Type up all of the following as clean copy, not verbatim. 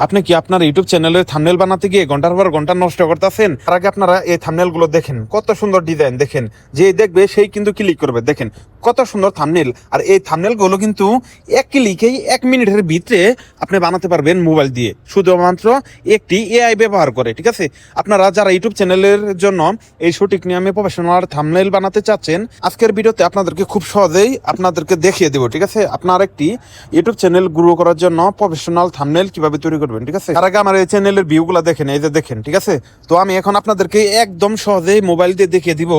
আপনি কি আপনার ইউটিউব চ্যানেলের থাম্বনেল বানাতে গিয়ে ঘন্টার পর ঘন্টা নষ্ট করতেছেন? তার আগে আপনারা এই থাম্বনেল গুলো দেখেন, কত সুন্দর ডিজাইন দেখেন। যে দেখবে সেই কিন্তু ক্লিক করবে। দেখেন কত সুন্দর থাম্বনেল। আর এই থাম্বনেল গুলো কিন্তু এক ক্লিকেই 1 মিনিটের ভিতরে আপনি বানাতে পারবেন মোবাইল দিয়ে, শুধুমাত্র একটি এআই ব্যবহার করে। ঠিক আছে, আপনারা যারা ইউটিউব চ্যানেলের জন্য এই সঠিক নিয়মে প্রফেশনাল থাম্বনেল বানাতে চাচ্ছেন, আজকের ভিডিওতে আপনাদেরকে খুব সহজেই আপনাদেরকে দেখিয়ে দেবো। ঠিক আছে, আপনার একটি ইউটিউব চ্যানেল গ্রো করার জন্য প্রফেশনাল থাম্বনেল কিভাবে তৈরি করবেন। ঠিক আছে, তার আগে আমার এই চ্যানেলের ভিউগুলো দেখেন, এই যে দেখেন। ঠিক আছে, তো আমি এখন আপনাদেরকে একদম সহজেই মোবাইল দিয়ে দেখিয়ে দিব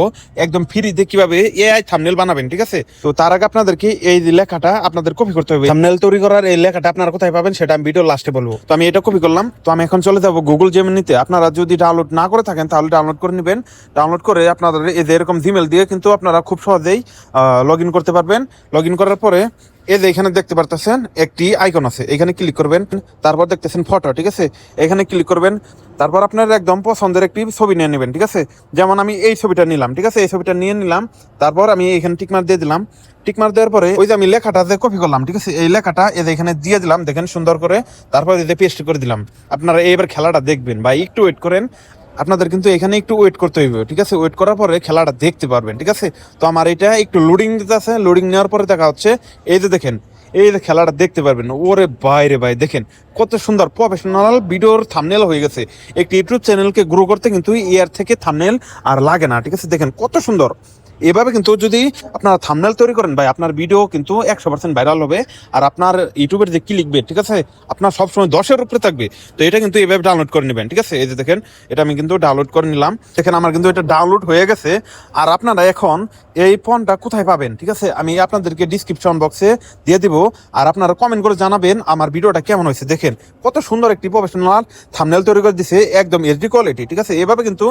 একদম ফ্রিতে কিভাবে এআই থাম্বনেল বানাবেন। ঠিক আছে, তো তার আগে আপনাদেরকে এই লেখাটা আপনাদের কপি করতে হবে। থাম্বনেল তৈরি করার এই লেখাটা আপনারা কোথায় পাবেন সেটা আমি ভিডিও লাস্টে বলবো। তো আমি এটা কপি করলাম। তো আমি এখন চলে যাব গুগল জেমিনিতে। আপনারা যদি ডাউনলোড না করে থাকেন তাহলে ডাউনলোড করে নেবেন। ডাউনলোড করে আপনাদের এই যে এরকম জিমেল দিয়ে কিন্তু আপনারা খুব সহজেই লগ ইন করতে পারবেন। লগ ইন করার পরে এই যে এখানে দেখতে পারতেছেন একটি আইকন আছে, এখানে ক্লিক করবেন। তারপর দেখতেছেন ফটো। ঠিক আছে, এখানে ক্লিক করবেন। তারপর আপনার একদম পছন্দের একটি ছবি নিয়ে নেবেন। ঠিক আছে, যেমন আমি এই ছবিটা নিলাম। ঠিক আছে, এই ছবিটা নিয়ে নিলাম। তারপর আমি এখানে টিকমার্ক দিয়ে দিলাম। টিকমার্ক দেওয়ার পরে ওই যে আমি লেখাটা যে কপি করলাম, ঠিক আছে, এই লেখাটা এই যে এখানে দিয়ে দিলাম। দেখেন সুন্দর করে। তারপর এই যে পেস্ট করে দিলাম। আপনারা এইবার খেলাটা দেখবেন বা একটু ওয়েট করেন। আপনাদের কিন্তু এখানে একটু ওয়েট করতে হইবে। ঠিক আছে, ওয়েট করার পরে খেলাটা দেখতে পারবেন। ঠিক আছে, তো আমার এটা একটু লোডিং দিতে আছে। লোডিং নেওয়ার পরে দেখা হচ্ছে এই যে দেখেন, এই যে খেলাটা দেখতে পারবেন। ওরে বাইরে ভাই, দেখেন কত সুন্দর প্রফেশনাল ভিডিওর থাম্বনেল হয়ে গেছে। একটি ইউটিউব চ্যানেলকে গ্রো করতে কিন্তু এর থেকে থাম্বনেল আর লাগে না। ঠিক আছে, দেখেন কত সুন্দর। এভাবে কিন্তু যদি আপনারা থাম্বনেল তৈরি করেন ভাই, আপনার ভিডিও কিন্তু 100% ভাইরাল হবে। আর আপনার ইউটিউবের যে ক্লিকবেট, ঠিক আছে, আপনার সবসময় 10-এর উপরে থাকবে। তো এটা কিন্তু এভাবে ডাউনলোড করে নেবেন। ঠিক আছে, এই যে দেখেন, এটা আমি কিন্তু ডাউনলোড করে নিলাম। দেখেন আমার কিন্তু এটা ডাউনলোড হয়ে গেছে। আর আপনারা এখন এই ফোনটা কোথায় পাবেন, ঠিক আছে, আমি আপনাদেরকে ডিসক্রিপশন বক্সে দিয়ে দিব। আর আপনারা কমেন্ট করে জানাবেন আমার ভিডিওটা কেমন হয়েছে। দেখেন কত সুন্দর একটি প্রফেশনাল থাম্বনেল তৈরি করে দিছে, একদম এইচডি কোয়ালিটি। ঠিক আছে, এভাবে কিন্তু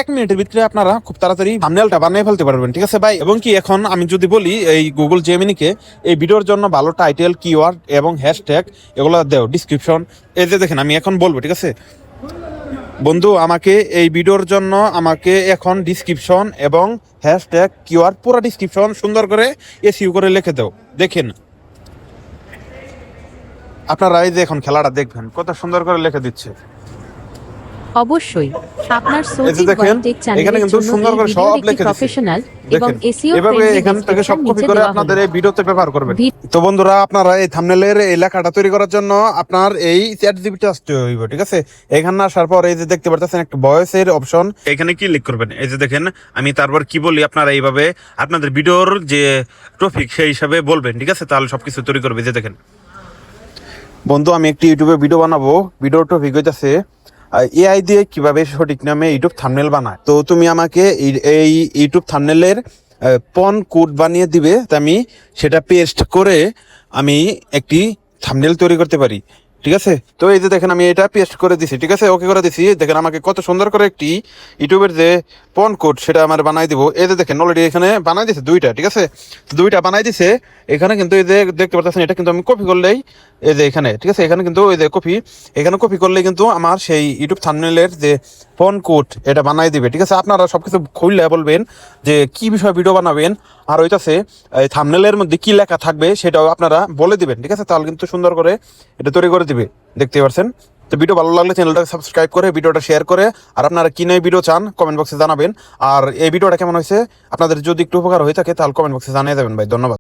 1 মিনিটের ভিতরে আপনারা খুব তাড়াতাড়ি থাম্বনেলটা বানিয়ে ফেলতে পারবেন। ঠিক আছে ভাই, এবং কি এখন আমি যদি বলি এই গুগল জেমিনিকে এই ভিডিওর জন্য ভালো টাইটেল, কিওয়ার্ড এবং হ্যাশট্যাগ এগুলো দেও ডিসক্রিপশন। এই যে দেখেন আমি এখন বলবো। ঠিক আছে বন্ধু, আমাকে এই ভিডিওর জন্য আমাকে এখন ডিসক্রিপশন এবং হ্যাশট্যাগ, কিওয়ার্ড, পুরো ডিসক্রিপশন সুন্দর করে এসইউ করে লিখে দাও। দেখেন আপনারা এই যে এখন খেলাটা দেখবেন কত সুন্দর করে লিখে দিচ্ছে। অবশ্যই আপনার এই যে সৌদি দেখেন ওয়াইটেক এখানে চ্যানেলের কিন্তু জন্য সুন্দর এই করে সব ভিডিওর লিখে একটি দিচ্ছে। প্রফেশনাল এবং দেখেন এসইও এভাবে ফ্রেন্ডলি এখান থেকে সব ডেসক্রিপশন কপি নিচে করে দেওয়া আপনাদের হলো। এই ভিডিওতে ব্যবহার করবেন। তো বন্ধুরা, আপনারা এই থাম্বনেলের এই লেখাটা তৈরি করার জন্য আপনার এই চ্যাট জিপিটি আসতে হইব। ঠিক আছে, এখানে আসার পর এই যে দেখতে পাচ্ছেন একটা ভয়েসের অপশন, এখানে ক্লিক করবেন। এই যে দেখেন আমি তারপর কি বলি আপনারা এইভাবে আপনাদের ভিডিওর যে টপিক সেই হিসাবে বলবেন। ঠিক আছে, তাহলে সবকিছু তৈরি করবে। যে দেখেন বন্ধু, আমি একটি ইউটিউবে ভিডিও বানাবো। ভিডিওর টপিক হইতাছে এআই দিয়ে কিভাবে সঠিক নামে ইউটিউব থাম্বনেল বানায়। তো তুমি আমাকে এই ইউটিউব থাম্বনেলের পন কোড বানিয়ে দিবে। তা আমি সেটা পেস্ট করে আমি একটি থাম্বনেল তৈরি করতে পারি। ঠিক আছে, তো এই যে দেখেন আমি এটা পেস্ট করে দিছি। ঠিক আছে, ওকে করে দিছি। দেখেন আমাকে কত সুন্দর করে একটি ইউটিউবের যে পন কোড সেটা আমার বানাই দিব। এই যে দেখেন অলরেডি এখানে বানাই দিছে দুইটা। ঠিক আছে, দুইটা বানাই দিছে। এখানে কিন্তু এই যে দেখতে পাচ্ছেন এটা কিন্তু আমি কপি করলেই এই যে এখানে, ঠিক আছে, এখানে কিন্তু এই যে কপি, এখানে কপি করলেই কিন্তু আমার সেই ইউটিউব থাম্বনেলের যে ফোন কোড এটা বানাই দিবে। ঠিক আছে, আপনারা সবকিছু খুললে বলবেন যে কি বিষয়ে ভিডিও বানাবেন আর ওইটাছে এই থাম্বনেলের মধ্যে কি লেখা থাকবে সেটাও আপনারা বলে দিবেন। ঠিক আছে, তাহলে কিন্তু সুন্দর করে এটা তৈরি করে দিবে। দেখতে পাচ্ছেন। তো ভিডিও ভালো লাগলে চ্যানেলটাকে সাবস্ক্রাইব করে ভিডিওটা শেয়ার করে, আর আপনারা কি নিয়ে ভিডিও চান কমেন্ট বক্সে জানাবেন। আর এই ভিডিওটা কেমন হয়েছে আপনাদের যদি একটু উপকার হয়ে থাকে তাহলে কমেন্ট বক্সে জানিয়ে দেবেন ভাই। ধন্যবাদ।